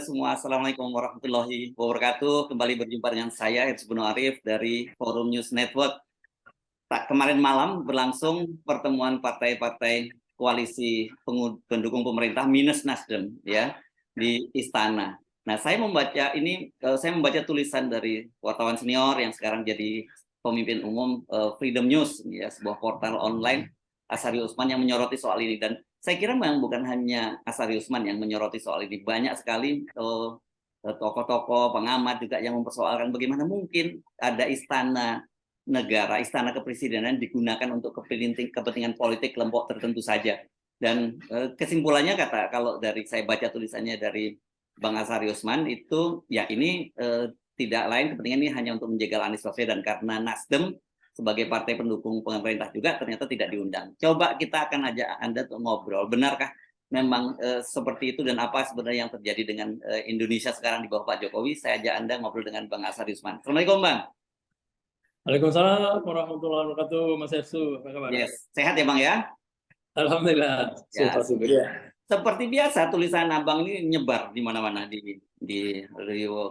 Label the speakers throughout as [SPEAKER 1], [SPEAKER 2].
[SPEAKER 1] semua. Assalamualaikum warahmatullahi wabarakatuh. Kembali berjumpa dengan saya, Hirzbunu Arif dari Forum News Network. Kemarin malam berlangsung pertemuan partai-partai koalisi pendukung pemerintah minus Nasdem ya di Istana. Nah, saya membaca tulisan dari wartawan senior yang sekarang jadi pemimpin umum Freedom News, ya, sebuah portal online, Asari Usman, yang menyoroti soal ini. Dan saya kira memang bukan hanya Asari Usman yang menyoroti soal ini, banyak sekali tokoh-tokoh, pengamat juga yang mempersoalkan bagaimana mungkin ada istana negara, istana kepresidenan digunakan untuk kepentingan politik kelompok tertentu saja. Dan kesimpulannya, kalau dari saya baca tulisannya dari Bang Asari Usman itu, ya ini tidak lain kepentingan ini hanya untuk menjegal Anies Baswedan, karena Nasdem sebagai partai pendukung pemerintah juga ternyata tidak diundang. Coba kita akan ajak Anda untuk ngobrol, benarkah memang seperti itu, dan apa sebenarnya yang terjadi dengan Indonesia sekarang di bawah Pak Jokowi? Saya ajak Anda ngobrol dengan Bang Asari Usman. Assalamualaikum, Bang.
[SPEAKER 2] Waalaikumsalam warahmatullahi wabarakatuh, Mas Ersu. Apa kabar?
[SPEAKER 1] Yes, sehat ya, Bang ya?
[SPEAKER 2] Alhamdulillah.
[SPEAKER 1] Ya,
[SPEAKER 2] Syukur ya.
[SPEAKER 1] seperti biasa tulisan Abang ini nyebar di mana-mana, di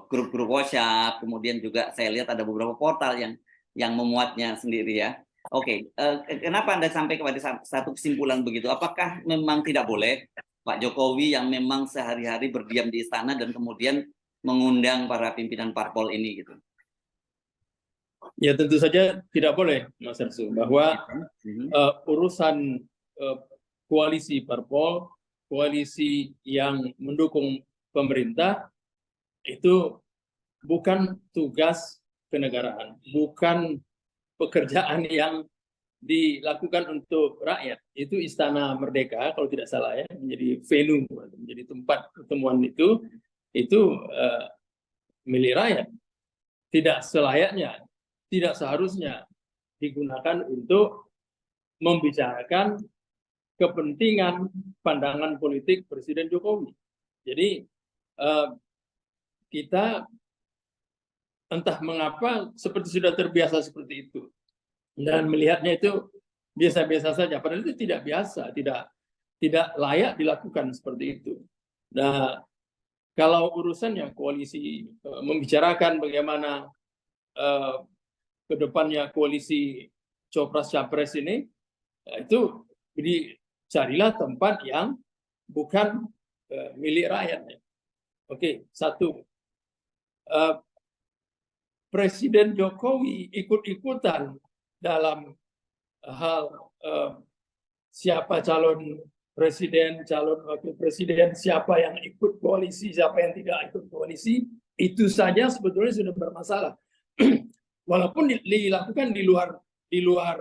[SPEAKER 1] grup-grup WhatsApp, kemudian juga saya lihat ada beberapa portal yang memuatnya sendiri ya. Oke, kenapa Anda sampai kepada satu kesimpulan begitu? Apakah memang tidak boleh Pak Jokowi yang memang sehari-hari berdiam di istana dan kemudian mengundang para pimpinan parpol ini gitu?
[SPEAKER 2] Ya, tentu saja tidak boleh, Mas Ersu, bahwa urusan koalisi parpol, koalisi yang mendukung pemerintah, itu bukan tugas kenegaraan, bukan pekerjaan yang dilakukan untuk rakyat. Itu Istana Merdeka, kalau tidak salah ya, menjadi venue, menjadi tempat pertemuan itu milik rakyat. Tidak selayaknya, tidak seharusnya digunakan untuk membicarakan kepentingan pandangan politik Presiden Jokowi. Jadi kita entah mengapa seperti sudah terbiasa seperti itu, dan melihatnya itu biasa-biasa saja, padahal itu tidak biasa, tidak layak dilakukan seperti itu. Nah, kalau urusan yang koalisi membicarakan bagaimana ke depannya koalisi Copras-Capres ini, itu dicarilah tempat yang bukan milik rakyatnya. Oke, satu, Presiden Jokowi ikut-ikutan dalam hal siapa calon presiden, calon wakil presiden, siapa yang ikut koalisi, siapa yang tidak ikut koalisi, itu saja sebetulnya sudah bermasalah. Walaupun dilakukan di luar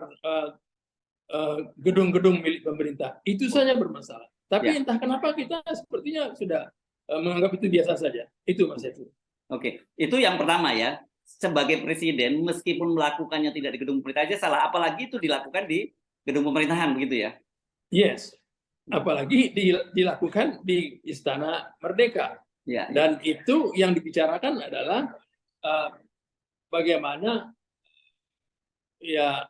[SPEAKER 2] gedung-gedung milik pemerintah, itu saja bermasalah. Tapi entah kenapa kita sepertinya sudah menganggap itu biasa saja. Itu, Mas Efu.
[SPEAKER 1] Oke, itu yang pertama ya. Sebagai presiden, meskipun melakukannya tidak di gedung pemerintah aja salah, apalagi itu dilakukan di gedung pemerintahan, begitu ya?
[SPEAKER 2] Yes, apalagi dilakukan di Istana Merdeka.
[SPEAKER 1] Ya,
[SPEAKER 2] dan itu yang dibicarakan adalah bagaimana ya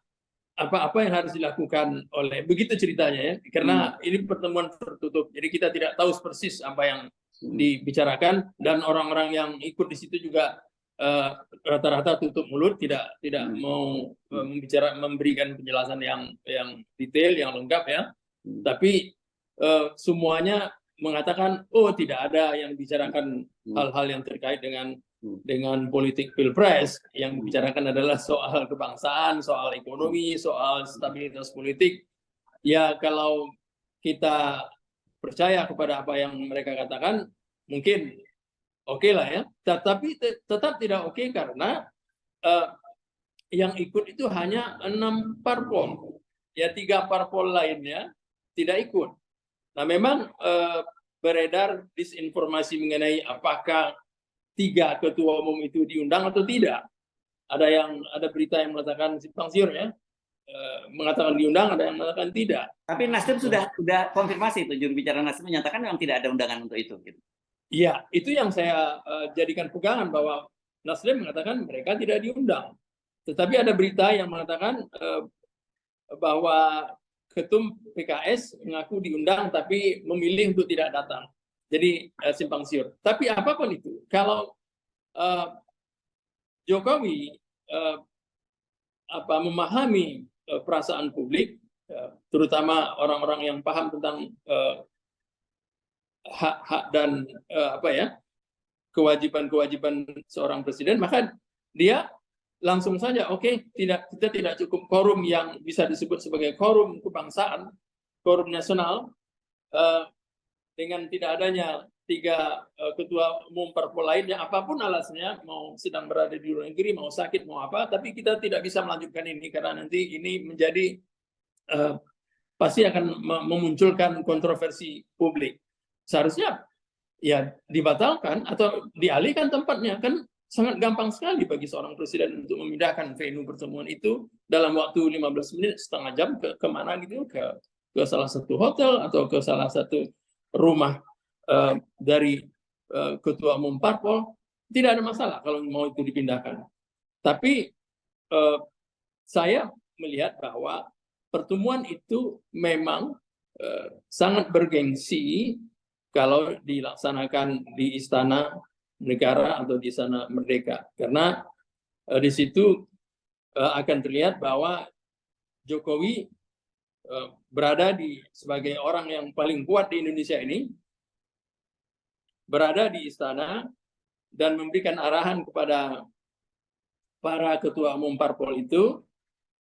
[SPEAKER 2] apa yang harus dilakukan oleh, begitu ceritanya ya, karena ini pertemuan tertutup, jadi kita tidak tahu persis apa yang dibicarakan, dan orang-orang yang ikut di situ juga rata-rata tutup mulut, tidak mau memberikan penjelasan yang detail, yang lengkap ya. Tapi semuanya mengatakan, oh, tidak ada yang dibicarakan hal-hal yang terkait dengan politik pilpres. Yang dibicarakan adalah soal kebangsaan, soal ekonomi, soal stabilitas politik. Ya, kalau kita percaya kepada apa yang mereka katakan, mungkin oke lah ya. Tetapi tetap tidak oke karena yang ikut itu hanya 6 parpol. Ya, 3 parpol lainnya tidak ikut. Nah, memang beredar disinformasi mengenai apakah 3 ketua umum itu diundang atau tidak. Ada berita yang mengatakan simpang siur ya, mengatakan diundang, ada yang mengatakan tidak.
[SPEAKER 1] Tapi Nasdem sudah konfirmasi, itu juru bicara Nasdem menyatakan memang tidak ada undangan untuk itu.
[SPEAKER 2] Iya, itu yang saya jadikan pegangan, bahwa Nasdem mengatakan mereka tidak diundang. Tetapi ada berita yang mengatakan bahwa Ketum PKS mengaku diundang tapi memilih untuk tidak datang. jadi simpang siur. Tapi apapun itu, kalau Jokowi memahami perasaan publik, terutama orang-orang yang paham tentang hak-hak dan kewajiban-kewajiban seorang presiden, maka dia langsung saja, oke, kita tidak cukup quorum yang bisa disebut sebagai quorum kebangsaan, quorum nasional, dengan tidak adanya 3 ketua umum parpol lainnya, apapun alasannya, mau sedang berada di luar negeri, mau sakit, mau apa, tapi kita tidak bisa melanjutkan ini karena nanti ini menjadi pasti akan memunculkan kontroversi publik. Seharusnya ya dibatalkan atau dialihkan tempatnya, kan sangat gampang sekali bagi seorang presiden untuk memindahkan venue pertemuan itu dalam waktu 15 menit, setengah jam ke mana gitu, ke salah satu hotel atau ke salah satu rumah dari ketua umum parpol, tidak ada masalah kalau mau itu dipindahkan. Tapi saya melihat bahwa pertemuan itu memang sangat bergengsi kalau dilaksanakan di Istana Negara atau di Istana Merdeka, karena di situ akan terlihat bahwa Jokowi berada sebagai orang yang paling kuat di Indonesia ini, berada di istana dan memberikan arahan kepada para ketua umum parpol itu.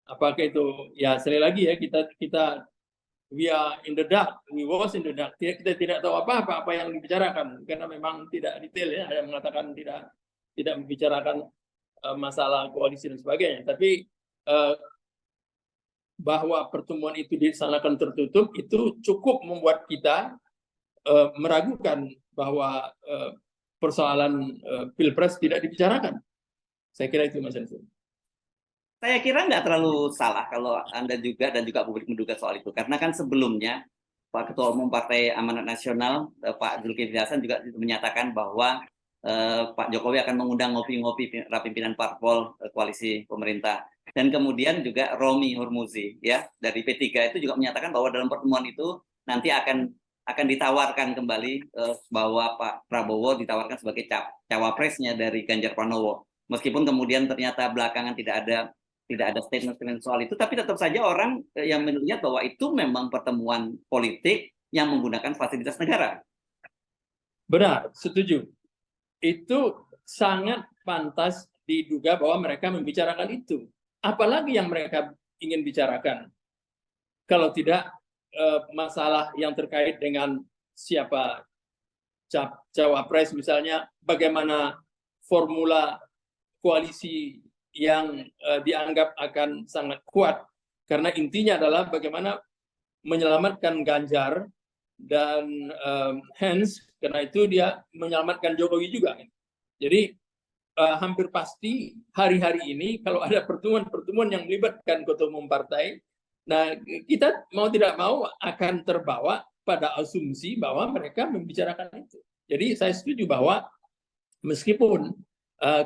[SPEAKER 2] Apakah itu, ya sekali lagi ya, kita we are in the dark, we was in the dark. Kita tidak tahu apa yang dibicarakan karena memang tidak detail ya. Ada yang mengatakan tidak membicarakan masalah koalisi dan sebagainya. Tapi bahwa pertemuan itu dilaksanakan tertutup itu cukup membuat kita meragukan bahwa persoalan pilpres tidak dibicarakan. Saya kira itu, Mas Yansen.
[SPEAKER 1] Saya kira nggak terlalu salah kalau Anda juga dan juga publik menduga soal itu. Karena kan sebelumnya Pak Ketua Umum Partai Amanat Nasional, Pak Zulkifli Hasan juga menyatakan bahwa Pak Jokowi akan mengundang ngopi-ngopi pimpinan parpol koalisi pemerintah. Dan kemudian juga Romi Hurmuzi ya dari P3 itu juga menyatakan bahwa dalam pertemuan itu nanti akan ditawarkan kembali bahwa Pak Prabowo ditawarkan sebagai cawapresnya dari Ganjar Pranowo. Meskipun kemudian ternyata belakangan tidak ada statement soal itu, tapi tetap saja orang yang melihat bahwa itu memang pertemuan politik yang menggunakan fasilitas negara.
[SPEAKER 2] Benar, setuju. Itu sangat pantas diduga bahwa mereka membicarakan itu. Apalagi yang mereka ingin bicarakan. Kalau tidak masalah yang terkait dengan siapa cawapres misalnya, bagaimana formula koalisi yang dianggap akan sangat kuat, karena intinya adalah bagaimana menyelamatkan Ganjar dan Hans, karena itu dia menyelamatkan Jokowi juga. Jadi hampir pasti hari-hari ini kalau ada pertemuan yang melibatkan ketua umum partai, nah kita mau tidak mau akan terbawa pada asumsi bahwa mereka membicarakan itu. Jadi saya setuju bahwa meskipun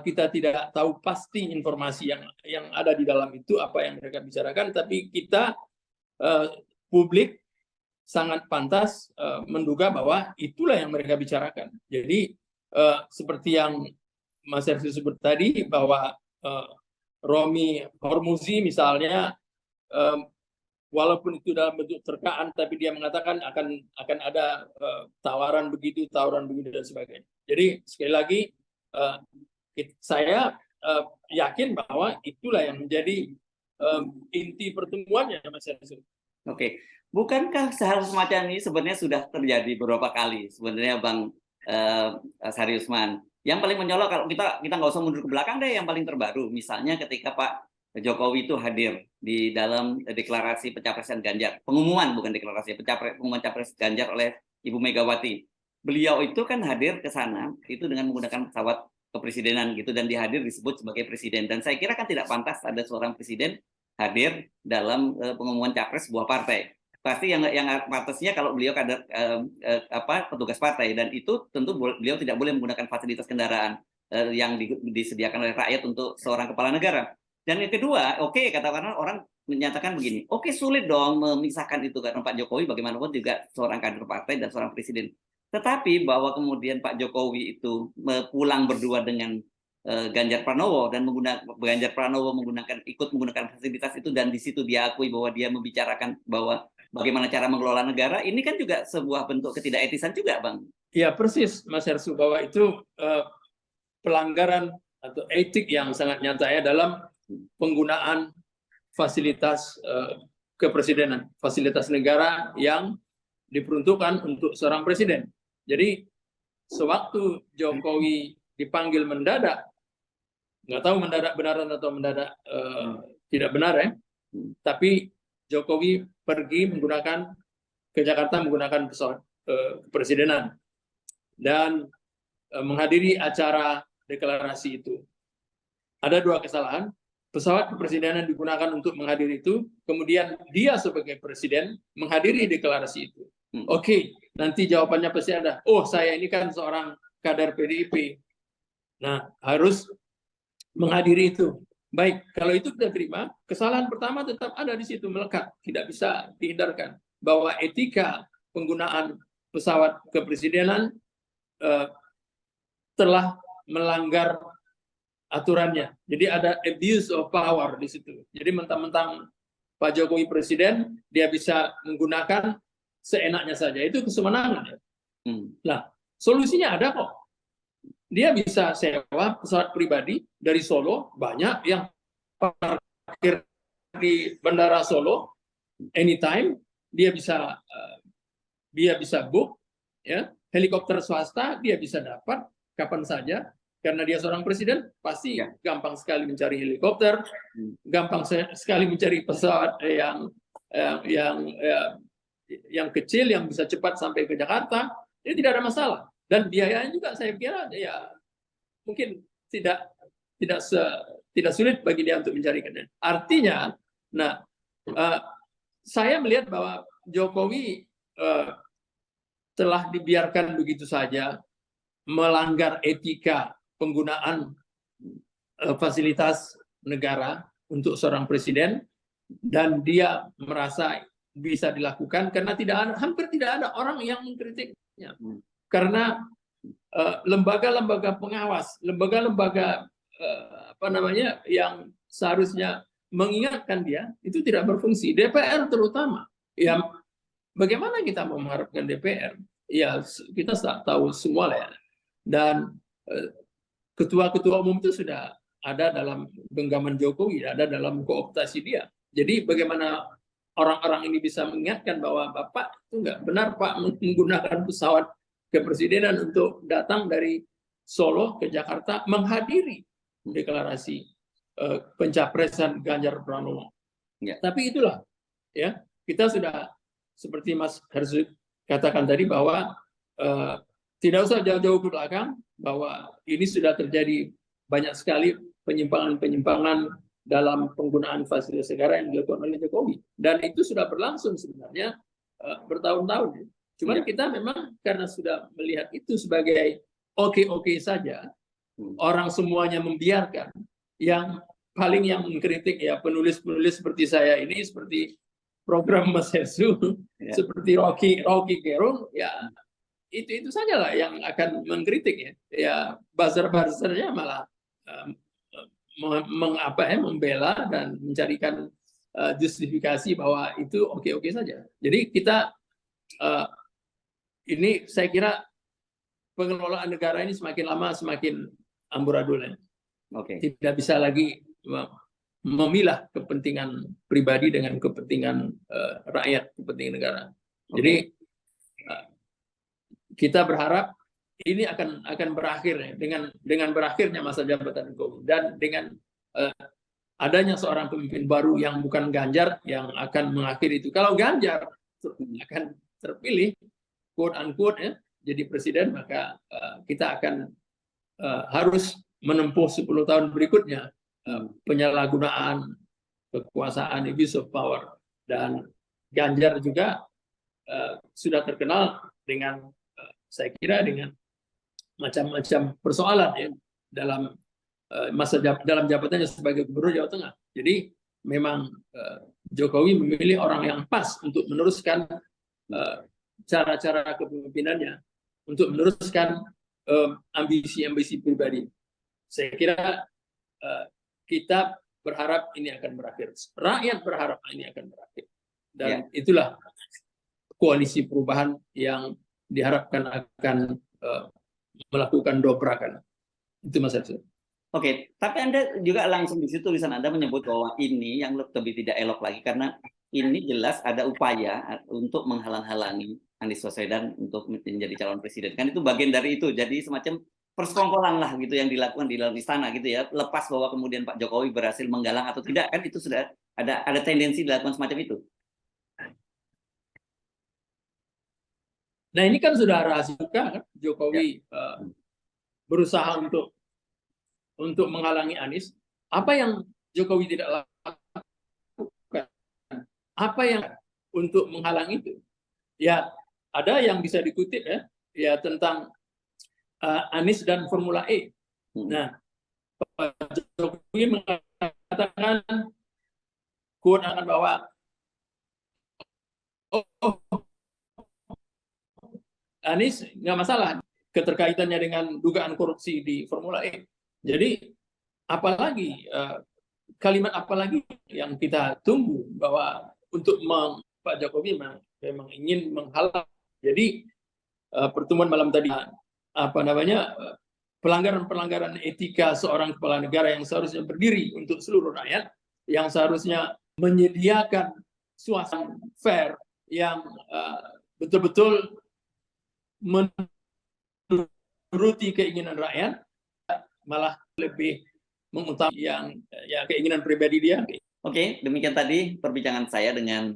[SPEAKER 2] kita tidak tahu pasti informasi yang ada di dalam itu apa yang mereka bicarakan, tapi kita publik sangat pantas menduga bahwa itulah yang mereka bicarakan. Jadi seperti yang Mas Hersi sebut tadi bahwa Romi Hurmuzi misalnya, walaupun itu dalam bentuk terkaan, tapi dia mengatakan akan ada tawaran begitu dan sebagainya. Jadi sekali lagi saya yakin bahwa itulah yang menjadi inti pertemuannya, Mas Yansen.
[SPEAKER 1] Oke, bukankah hal semacam ini sebenarnya sudah terjadi beberapa kali sebenarnya, Bang Sari Usman? Yang paling mencolok, kalau kita nggak usah mundur ke belakang deh, yang paling terbaru, misalnya ketika Pak Jokowi itu hadir di dalam deklarasi pencapresan Ganjar, pengumuman bukan deklarasi, pengumuman capres Ganjar oleh Ibu Megawati. Beliau itu kan hadir ke sana itu dengan menggunakan pesawat kepresidenan gitu, dan dihadir disebut sebagai presiden. Dan saya kira kan tidak pantas ada seorang presiden hadir dalam pengumuman capres sebuah partai. Pasti yang pantasnya kalau beliau kader petugas partai, dan itu tentu beliau tidak boleh menggunakan fasilitas kendaraan yang disediakan oleh rakyat untuk seorang kepala negara. Dan yang kedua, katakanlah orang menyatakan begini, sulit dong memisahkan itu karena Pak Jokowi bagaimanapun juga seorang kader partai dan seorang presiden. Tetapi bahwa kemudian Pak Jokowi itu pulang berdua dengan Ganjar Pranowo dan Ganjar Pranowo ikut menggunakan fasilitas itu, dan di situ dia akui bahwa dia membicarakan bahwa bagaimana cara mengelola negara, ini kan juga sebuah bentuk ketidaketisan juga, Bang.
[SPEAKER 2] Ya persis, Mas Hersu, bahwa itu pelanggaran atau etik yang sangat nyata ya dalam penggunaan fasilitas kepresidenan, fasilitas negara yang diperuntukkan untuk seorang presiden. Jadi sewaktu Jokowi dipanggil mendadak, nggak tahu mendadak benaran atau mendadak tidak benar ya, tapi Jokowi pergi ke Jakarta menggunakan pesawat kepresidenan dan menghadiri acara deklarasi itu. Ada dua kesalahan. Pesawat kepresidenan digunakan untuk menghadiri itu, kemudian dia sebagai presiden menghadiri deklarasi itu. Oke, nanti jawabannya pasti ada. Oh, saya ini kan seorang kader PDIP. Nah, harus menghadiri itu. Baik, kalau itu kita terima, kesalahan pertama tetap ada di situ, melekat. Tidak bisa dihindarkan. Bahwa etika penggunaan pesawat kepresidenan telah melanggar aturannya. Jadi ada abuse of power di situ. Jadi mentang-mentang Pak Jokowi presiden, dia bisa menggunakan seenaknya saja. Itu kesewenangan. Nah, solusinya ada kok. Dia bisa sewa pesawat pribadi dari Solo, banyak yang parkir di Bandara Solo anytime. Dia bisa book ya, helikopter swasta dia bisa dapat kapan saja. Karena dia seorang presiden, pasti gampang sekali mencari helikopter, gampang sekali mencari pesawat yang kecil yang bisa cepat sampai ke Jakarta. Ini tidak ada masalah. Dan biayanya juga saya kira ya mungkin tidak sulit bagi dia untuk mencarikannya. Artinya, saya melihat bahwa Jokowi telah dibiarkan begitu saja melanggar etika penggunaan fasilitas negara untuk seorang presiden, dan dia merasa bisa dilakukan karena hampir tidak ada orang yang mengkritiknya. Karena lembaga-lembaga pengawas, lembaga-lembaga yang seharusnya mengingatkan dia itu tidak berfungsi. DPR terutama. Ya, bagaimana kita mau mengharapkan DPR? Ya, kita tahu semua lah ya. Dan ketua-ketua umum itu sudah ada dalam genggaman Jokowi, ada dalam kooptasi dia. Jadi bagaimana orang-orang ini bisa mengingatkan bahwa Bapak itu nggak benar Pak menggunakan pesawat kepresidenan untuk datang dari Solo ke Jakarta menghadiri deklarasi pencapresan Ganjar Pranowo. Ya. Tapi itulah ya, kita sudah seperti Mas Hersu katakan tadi bahwa tidak usah jauh-jauh ke belakang, bahwa ini sudah terjadi banyak sekali penyimpangan-penyimpangan dalam penggunaan fasilitas negara yang dilakukan oleh Jokowi. Dan itu sudah berlangsung sebenarnya bertahun-tahun. Cuman kita memang karena sudah melihat itu sebagai oke-oke saja, orang semuanya membiarkan. Yang paling yang mengkritik ya penulis-penulis seperti saya ini, seperti program Mas Hersu, seperti Rocky Gerung, ya itu saja lah yang akan mengkritik ya. Ya buzzer-buzzernya malah membela dan mencarikan justifikasi bahwa itu oke-oke saja. Jadi kita ini saya kira pengelolaan negara ini semakin lama semakin amburadul ya. Tidak bisa lagi memilah kepentingan pribadi dengan kepentingan rakyat, kepentingan negara. Jadi kita berharap ini akan berakhir ya, dengan berakhirnya masa jabatan Jokowi dan dengan adanya seorang pemimpin baru yang bukan Ganjar yang akan mengakhiri itu. Kalau Ganjar akan terpilih quote unquote ya jadi presiden, maka kita akan harus menempuh 10 tahun berikutnya penyalahgunaan kekuasaan, abuse of power. Dan Ganjar juga sudah terkenal dengan saya kira dengan macam-macam persoalan ya dalam dalam jabatannya sebagai gubernur Jawa Tengah. Jadi memang Jokowi memilih orang yang pas untuk meneruskan cara-cara kepemimpinannya. untuk meneruskan ambisi-ambisi pribadi. Saya kira kita berharap ini akan berakhir. Rakyat berharap ini akan berakhir. Dan itulah koalisi perubahan yang diharapkan akan melakukan dobrakan. Itu Mas Arsul.
[SPEAKER 1] Oke, tapi Anda juga langsung di situ tulisan Anda menyebut bahwa ini yang lebih tidak elok lagi karena ini jelas ada upaya untuk menghalang-halangi Anies Baswedan untuk menjadi calon presiden. Kan itu bagian dari itu. Jadi semacam persekongkolan lah gitu yang dilakukan di dalam istana gitu ya. Lepas bahwa kemudian Pak Jokowi berhasil menggalang atau tidak, kan itu sudah ada tendensi dilakukan semacam itu.
[SPEAKER 2] Nah ini kan sudah rahasia kan Jokowi berusaha untuk menghalangi Anies. Apa yang Jokowi tidak lakukan? Apa yang untuk menghalangi itu? Ya ada yang bisa dikutip ya tentang Anies dan Formula E. Nah, Pak Jokowi mengatakan quote akan bahwa Anies nggak masalah keterkaitannya dengan dugaan korupsi di Formula E. Jadi apalagi kalimat apalagi yang kita tunggu bahwa untuk Pak Jokowi memang ingin menghalang. Jadi pertemuan malam tadi pelanggaran-pelanggaran etika seorang kepala negara yang seharusnya berdiri untuk seluruh rakyat, yang seharusnya menyediakan suasana fair yang betul-betul menuruti keinginan rakyat, malah lebih mengutamakan yang keinginan pribadi dia.
[SPEAKER 1] Oke, demikian tadi perbincangan saya dengan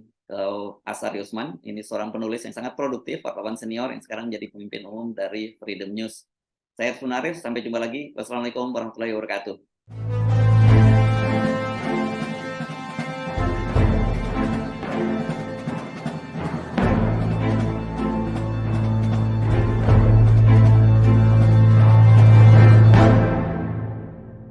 [SPEAKER 1] Asari Usman. Ini seorang penulis yang sangat produktif, wartawan senior yang sekarang menjadi pemimpin umum dari Freedom News. Saya Herzbun Arif, sampai jumpa lagi. Wassalamualaikum warahmatullahi wabarakatuh.